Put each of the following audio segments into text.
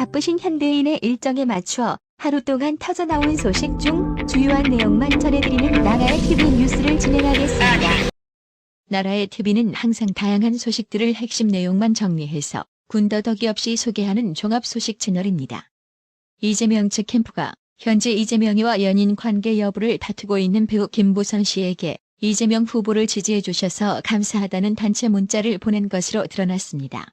바쁘신 현대인의 일정에 맞춰 하루 동안 터져나온 소식 중 주요한 내용만 전해드리는 나라의 TV 뉴스를 진행하겠습니다. 나라의 TV는 항상 다양한 소식들을 핵심 내용만 정리해서 군더더기 없이 소개하는 종합 소식 채널입니다. 이재명 측 캠프가 현재 이재명이와 연인 관계 여부를 다투고 있는 배우 김부선 씨에게 이재명 후보를 지지해 주셔서 감사하다는 단체 문자를 보낸 것으로 드러났습니다.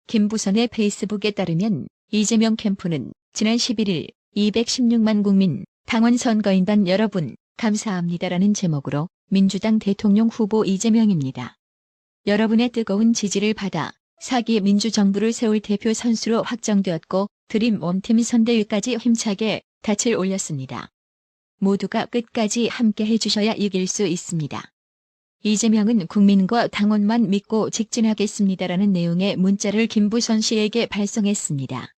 김부선의 페이스북에 따르면 이재명 캠프는 지난 11일 216만 국민 당원 선거인단 여러분 감사합니다라는 제목으로 민주당 대통령 후보 이재명입니다. 여러분의 뜨거운 지지를 받아 4기 민주정부를 세울 대표 선수로 확정되었고 드림 홈팀 선대위까지 힘차게 닻을 올렸습니다. 모두가 끝까지 함께 해주셔야 이길 수 있습니다. 이재명은 국민과 당원만 믿고 직진하겠습니다라는 내용의 문자를 김부선 씨에게 발송했습니다.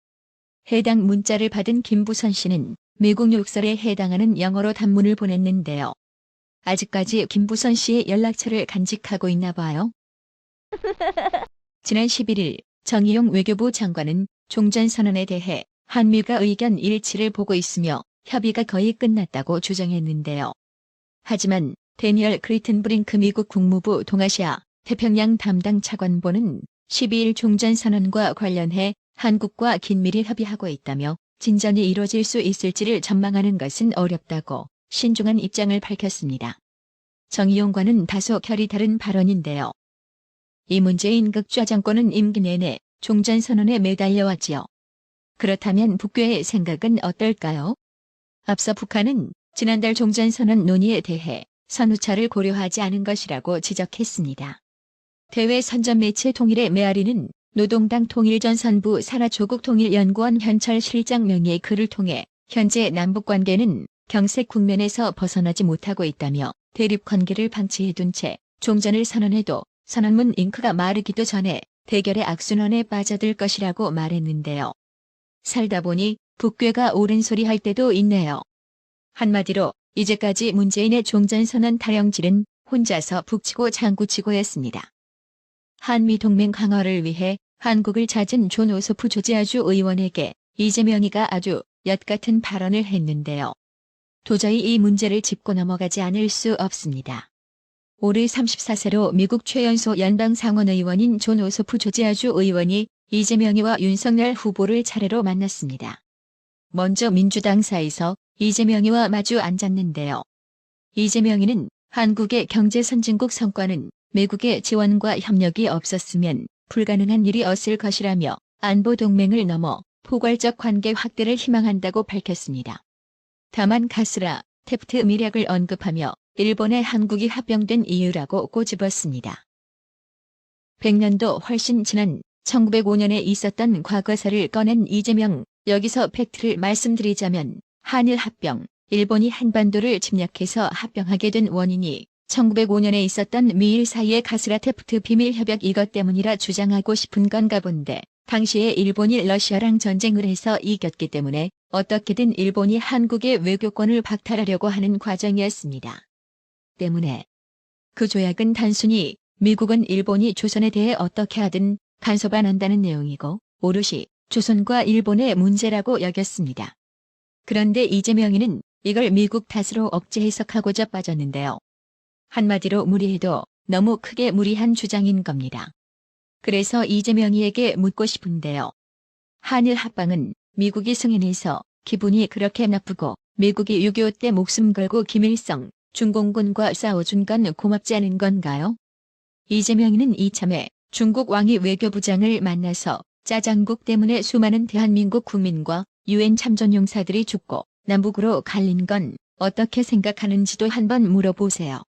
해당 문자를 받은 김부선 씨는 미국 욕설에 해당하는 영어로 단문을 보냈는데요. 아직까지 김부선 씨의 연락처를 간직하고 있나 봐요. 지난 11일 정의용 외교부 장관은 종전선언에 대해 한미가 의견 일치를 보고 있으며 협의가 거의 끝났다고 주장했는데요. 하지만 데니얼 크리튼브링크 미국 국무부 동아시아 태평양 담당 차관보는 12일 종전선언과 관련해 한국과 긴밀히 협의하고 있다며 진전이 이뤄질 수 있을지를 전망하는 것은 어렵다고 신중한 입장을 밝혔습니다. 정의용과는 다소 결이 다른 발언인데요. 이 문재인 극좌 정권은 임기 내내 종전선언에 매달려왔지요. 그렇다면 북괴의 생각은 어떨까요? 앞서 북한은 지난달 종전선언 논의에 대해 선후차를 고려하지 않은 것이라고 지적했습니다. 대외 선전 매체 통일의 메아리는 노동당 통일전선부 산하조국통일연구원 현철 실장 명의의 글을 통해 현재 남북관계는 경색 국면에서 벗어나지 못하고 있다며 대립관계를 방치해둔 채 종전을 선언해도 선언문 잉크가 마르기도 전에 대결의 악순환에 빠져들 것이라고 말했는데요. 살다 보니 북괴가 옳은 소리 할 때도 있네요. 한마디로 이제까지 문재인의 종전선언 타령질은 혼자서 북치고 장구치고였습니다. 한미동맹 강화를 위해 한국을 찾은 존 오소프 조지아주 의원에게 이재명이가 아주 엿같은 발언을 했는데요. 도저히 이 문제를 짚고 넘어가지 않을 수 없습니다. 올해 34세로 미국 최연소 연방상원의원인 존 오소프 조지아주 의원이 이재명이와 윤석열 후보를 차례로 만났습니다. 먼저 민주당사에서 이재명이와 마주 앉았는데요. 이재명이는 한국의 경제선진국 성과는 미국의 지원과 협력이 없었으면 불가능한 일이었을 것이라며 안보동맹을 넘어 포괄적 관계 확대를 희망한다고 밝혔습니다. 다만 가스라 테프트 미략을 언급하며 일본에 한국이 합병된 이유라고 꼬집었습니다. 100년도 훨씬 지난 1905년에 있었던 과거사를 꺼낸 이재명, 여기서 팩트를 말씀드리자면 한일 합병, 일본이 한반도를 침략해서 합병하게 된 원인이 1905년에 있었던 미일 사이의 가스라 테프트 비밀 협약 이것 때문이라 주장하고 싶은 건가 본데 당시에 일본이 러시아랑 전쟁을 해서 이겼기 때문에 어떻게든 일본이 한국의 외교권을 박탈하려고 하는 과정이었습니다. 때문에 그 조약은 단순히 미국은 일본이 조선에 대해 어떻게 하든 간섭 안 한다는 내용이고 오롯이 조선과 일본의 문제라고 여겼습니다. 그런데 이재명이는 이걸 미국 탓으로 억지 해석하고자 빠졌는데요. 한마디로 무리해도 너무 크게 무리한 주장인 겁니다. 그래서 이재명이에게 묻고 싶은데요. 한일 합방은 미국이 승인해서 기분이 그렇게 나쁘고 미국이 6.25 때 목숨 걸고 김일성, 중공군과 싸워준 건 고맙지 않은 건가요? 이재명이는 이참에 중국 왕이 외교부장을 만나서 짜장국 때문에 수많은 대한민국 국민과 유엔 참전용사들이 죽고 남북으로 갈린 건 어떻게 생각하는지도 한번 물어보세요.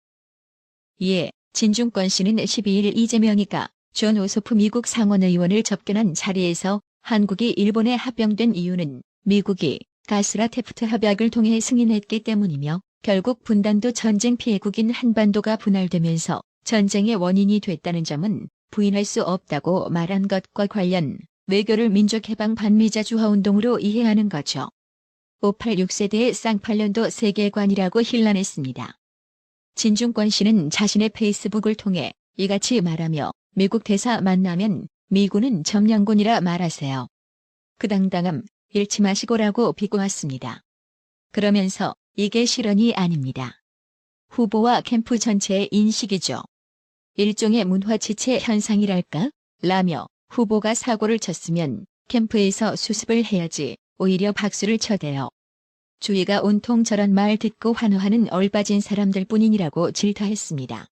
이에 진중권 씨는 12일 이재명이가 존 오소프 미국 상원의원을 접견한 자리에서 한국이 일본에 합병된 이유는 미국이 가스라 테프트 협약을 통해 승인했기 때문이며 결국 분단도 전쟁 피해국인 한반도가 분할되면서 전쟁의 원인이 됐다는 점은 부인할 수 없다고 말한 것과 관련 외교를 민족해방 반미자 주화운동으로 이해하는 거죠. 586세대의 쌍팔년도 세계관이라고 힐난했습니다. 진중권 씨는 자신의 페이스북을 통해 이같이 말하며 미국 대사 만나면 미군은 점령군이라 말하세요. 그 당당함 잃지 마시고라고 비꼬았습니다. 그러면서 이게 실언이 아닙니다. 후보와 캠프 전체의 인식이죠. 일종의 문화지체 현상이랄까? 라며 후보가 사고를 쳤으면 캠프에서 수습을 해야지 오히려 박수를 쳐대요. 주위가 온통 저런 말 듣고 환호하는 얼빠진 사람들 뿐이라고 질타했습니다.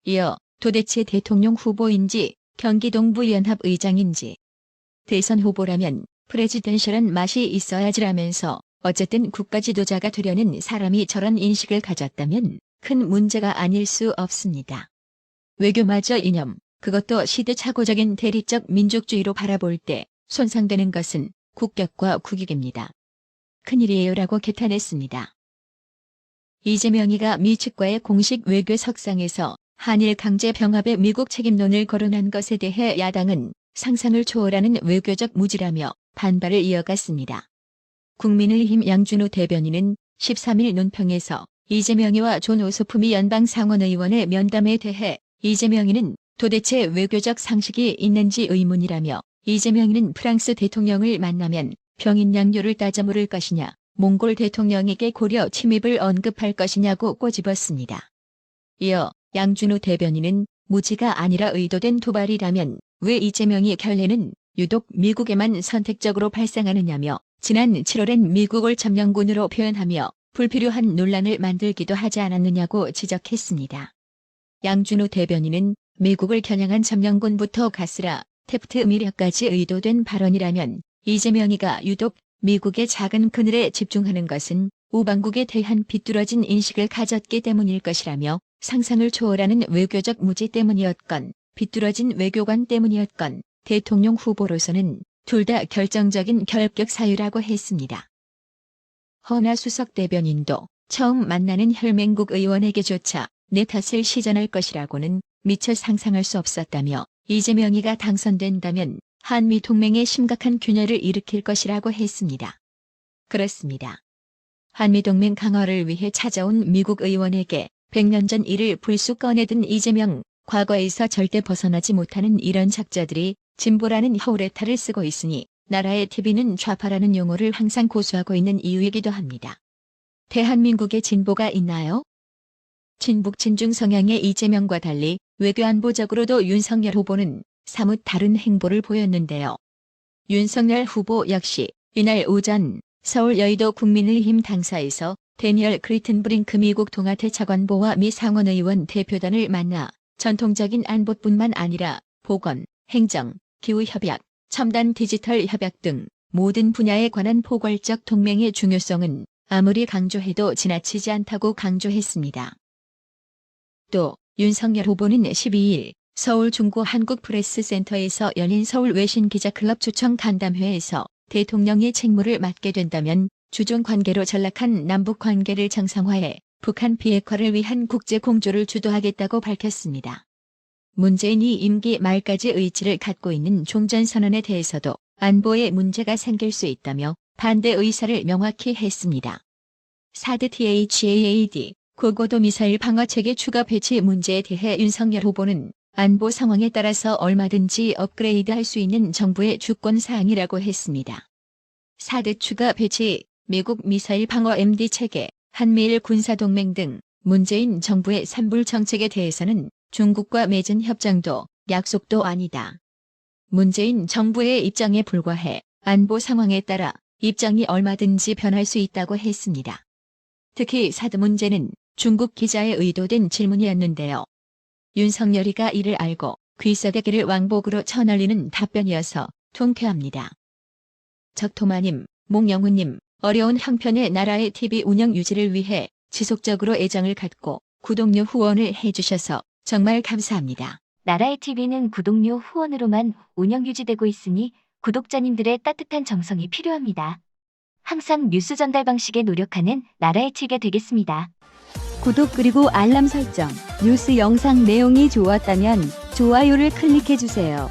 이어 도대체 대통령 후보인지 경기동부연합 의장인지 대선 후보라면 프레지던셜한 맛이 있어야지라면서 어쨌든 국가 지도자가 되려는 사람이 저런 인식을 가졌다면 큰 문제가 아닐 수 없습니다. 외교마저 이념, 그것도 시대착오적인 대립적 민족주의로 바라볼 때 손상되는 것은 국격과 국익입니다. 큰일이에요라고 개탄했습니다. 이재명이가 미 측과의 공식 외교 석상에서 한일 강제 병합의 미국 책임론을 거론한 것에 대해 야당은 상상을 초월하는 외교적 무지라며 반발을 이어갔습니다. 국민의힘 양준호 대변인은 13일 논평에서 이재명이와 존 오소프미 연방상원의원의 면담에 대해 이재명이는 도대체 외교적 상식이 있는지 의문이라며 이재명이는 프랑스 대통령을 만나면 병인 양요를 따져 물을 것이냐, 몽골 대통령에게 고려 침입을 언급할 것이냐고 꼬집었습니다. 이어 양준호 대변인은 무지가 아니라 의도된 도발이라면 왜 이재명이 결례는 유독 미국에만 선택적으로 발생하느냐며 지난 7월엔 미국을 점령군으로 표현하며 불필요한 논란을 만들기도 하지 않았느냐고 지적했습니다. 양준호 대변인은 미국을 겨냥한 점령군부터 가스라, 태프트 미려까지 의도된 발언이라면 이재명이가 유독 미국의 작은 그늘에 집중하는 것은 우방국에 대한 비뚤어진 인식을 가졌기 때문일 것이라며 상상을 초월하는 외교적 무지 때문이었건 비뚤어진 외교관 때문이었건 대통령 후보로서는 둘 다 결정적인 결격 사유라고 했습니다. 허나 수석 대변인도 처음 만나는 혈맹국 의원에게조차 내 탓을 시전할 것이라고는 미처 상상할 수 없었다며 이재명이가 당선된다면 한미 동맹에 심각한 균열을 일으킬 것이라고 했습니다. 그렇습니다. 한미 동맹 강화를 위해 찾아온 미국 의원에게 100년 전 일을 불쑥 꺼내든 이재명, 과거에서 절대 벗어나지 못하는 이런 작자들이 진보라는 허울의 쓰고 있으니 나라의 TV는 좌파라는 용어를 항상 고수하고 있는 이유이기도 합니다. 대한민국에 진보가 있나요? 친북 친중 성향의 이재명과 달리 외교안보적으로도 윤석열 후보는 사뭇 다른 행보를 보였는데요. 윤석열 후보 역시 이날 오전 서울 여의도 국민의힘 당사에서 데니얼 크리튼브링크 미국 통화대차관보와 미 상원의원 대표단을 만나 전통적인 안보뿐만 아니라 보건, 행정, 기후협약, 첨단 디지털 협약 등 모든 분야에 관한 포괄적 동맹의 중요성은 아무리 강조해도 지나치지 않다고 강조했습니다. 또 윤석열 후보는 12일 서울 중구 한국프레스센터에서 열린 서울 외신기자클럽 초청 간담회에서 대통령의 책무를 맡게 된다면 주종 관계로 전락한 남북 관계를 정상화해 북한 비핵화를 위한 국제 공조를 주도하겠다고 밝혔습니다. 문재인이 임기 말까지 의지를 갖고 있는 종전선언에 대해서도 안보에 문제가 생길 수 있다며 반대 의사를 명확히 했습니다. 사드 THAAD 고고도 미사일 방어체계 추가 배치 문제에 대해 윤석열 후보는 안보 상황에 따라서 얼마든지 업그레이드할 수 있는 정부의 주권사항이라고 했습니다. 사드 추가 배치, 미국 미사일 방어 MD 체계, 한미일 군사동맹 등 문재인 정부의 산불 정책에 대해서는 중국과 맺은 협정도 약속도 아니다. 문재인 정부의 입장에 불과해 안보 상황에 따라 입장이 얼마든지 변할 수 있다고 했습니다. 특히 사드 문제는 중국 기자의 의도된 질문이었는데요. 윤석열이가 이를 알고 귀싸대기를 왕복으로 쳐날리는 답변이어서 통쾌합니다. 적토마님, 몽영훈님, 어려운 형편의 나라의 TV 운영 유지를 위해 지속적으로 애정을 갖고 구독료 후원을 해주셔서 정말 감사합니다. 나라의 TV는 구독료 후원으로만 운영 유지되고 있으니 구독자님들의 따뜻한 정성이 필요합니다. 항상 뉴스 전달 방식에 노력하는 나라의 TV가 되겠습니다. 구독 그리고 알람 설정, 뉴스 영상 내용이 좋았다면 좋아요를 클릭해주세요.